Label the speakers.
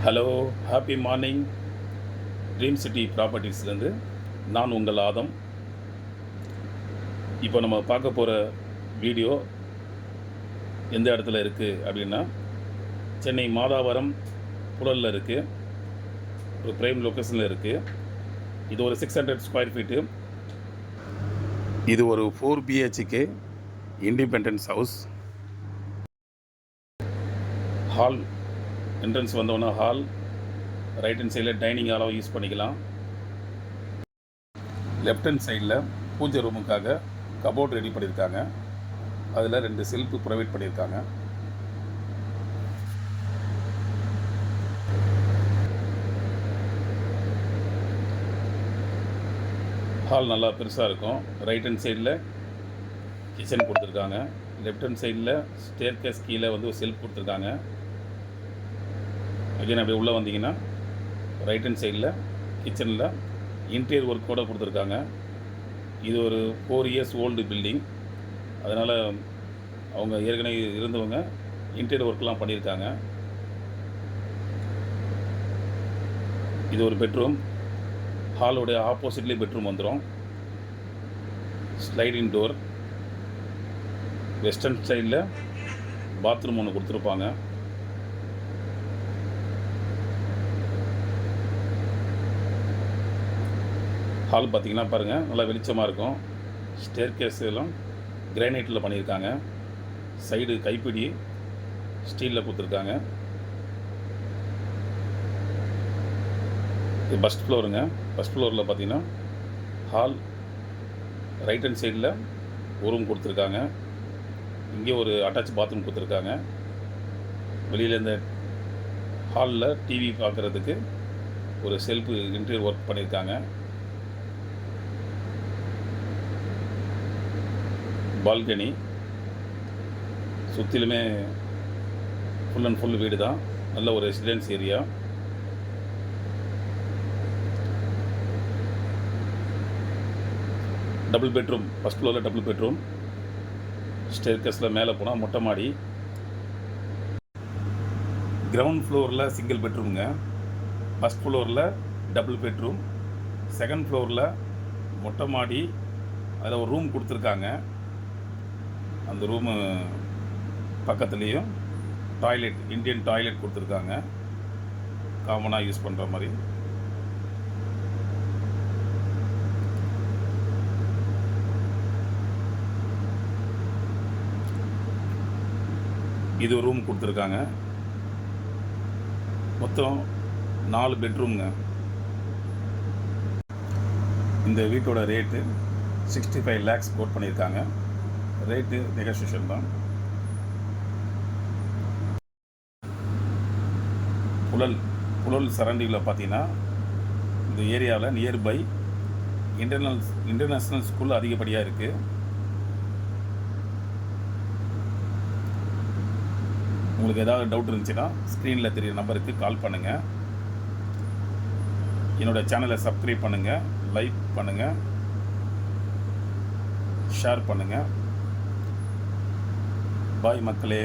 Speaker 1: Hello, happy morning. Dream city ப்ராப்பர்ட்டிஸ்லேருந்து நான் உங்கள் ஆதம். இப்போ நம்ம பார்க்க போகிற வீடியோ எந்த இடத்துல இருக்குது அப்படின்னா, சென்னை மாதாவரம் புழலில் இருக்குது. ஒரு ப்ரைம் லொக்கேஷனில் இருக்குது. இது ஒரு 600 ஸ்கொயர் ஃபீட்டு. இது ஒரு 4 BHK independence house. Hall entrance வந்தோன்னா ஹால், ரைட் ஹேண்ட் சைடில் டைனிங் ஹாலாக யூஸ் பண்ணிக்கலாம். லெஃப்ட் ஹேண்ட் சைடில் பூஜை ரூமுக்காக கபோர்ட் ரெடி பண்ணியிருக்காங்க. அதில் 2 செல்ஃபு ப்ரொவைட் பண்ணியிருக்காங்க. ஹால் நல்லா பெருசாக இருக்கும். ரைட் ஹேண்ட் சைடில் கிச்சன் கொடுத்துருக்காங்க. லெஃப்ட் ஹேண்ட் சைடில் ஸ்டேர் கேஸ் கீழே வந்து ஒரு செல்ஃப் கொடுத்துருக்காங்க. அகைன் அப்படியே உள்ளே வந்தீங்கன்னா ரைட் ஹேண்ட் சைடில் கிச்சனில் இன்டீரியர் ஒர்க்கோடு கொடுத்துருக்காங்க. இது ஒரு 4 இயர்ஸ் ஓல்டு பில்டிங். அதனால் அவங்க ஏற்கனவே இருந்தவங்க இன்டீரியர் ஒர்க்லாம் பண்ணியிருக்காங்க. இது ஒரு பெட்ரூம். ஹாலோடைய ஆப்போசிட்லேயே பெட்ரூம் வந்துடும். Sliding door. வெஸ்டர்ன் ஸ்டைலில் பாத்ரூம் ஒன்று கொடுத்துருப்பாங்க. ஹால் பார்த்திங்கன்னா பாருங்கள், நல்லா வெளிச்சமாக இருக்கும். ஸ்டேர் கேஸ் எல்லாம் கிரானைட்டில் பண்ணியிருக்காங்க. சைடு கைப்பிடி ஸ்டீலில் கொடுத்துருக்காங்க. இது ஃபஸ்ட் ஃப்ளோருங்க. ஃபஸ்ட் ஃப்ளோரில் பார்த்தீங்கன்னா ஹால், ரைட் ஹேண்ட் சைடில் ஒரு ரூம் கொடுத்துருக்காங்க. இங்கே ஒரு அட்டாச் பாத்ரூம் கொடுத்துருக்காங்க. வெளியில் இந்த ஹாலில் டிவி பார்க்குறதுக்கு ஒரு செல்ஃபு இன்டீரியர் ஒர்க் பண்ணியிருக்காங்க. பால்கனி சுற்றிலுமே ஃபுல் அண்ட் ஃபுல் வீடு தான். நல்ல ஒரு residence area. Double bedroom. First ஃப்ளோரில் டபுள் பெட்ரூம். ஸ்டேர் கேஸில் மேலே போனால் மொட்டை மாடி. கிரவுண்ட் ஃப்ளோரில் சிங்கிள் பெட்ரூமுங்க. ஃபஸ்ட் ஃப்ளோரில் டபுள் பெட்ரூம். செகண்ட் ஃப்ளோரில் மொட்டை மாடி. அதில் ஒரு ரூம் கொடுத்துருக்காங்க. அந்த ரூமு பக்கத்துலேயும் டாய்லெட், இந்தியன் டாய்லெட் கொடுத்துருக்காங்க, காமனாக யூஸ் பண்ணுற மாதிரி. இது ஒரு ரூம் கொடுத்துருக்காங்க. மொத்தம் 4 பெட்ரூம்ங்க. இந்த வீட்டோட ரேட்டு 65 lakhs கோட் பண்ணியிருக்காங்க. ரேட்டு நெகோசியேஷன் தான். புழல் சரௌண்டிங்கில் பார்த்தீங்கன்னா இந்த ஏரியாவில் நியர்பை இன்டர்நேஷ்னல் ஸ்கூல் அதிகப்படியாக இருக்குது. உங்களுக்கு ஏதாவது டவுட் இருந்துச்சுன்னா ஸ்க்ரீனில் தெரியுற நம்பருக்கு கால் பண்ணுங்கள். என்னோடய சேனலை சப்ஸ்கிரைப் பண்ணுங்கள், லைக் பண்ணுங்கள், ஷேர் பண்ணுங்கள். பாய் மக்களே.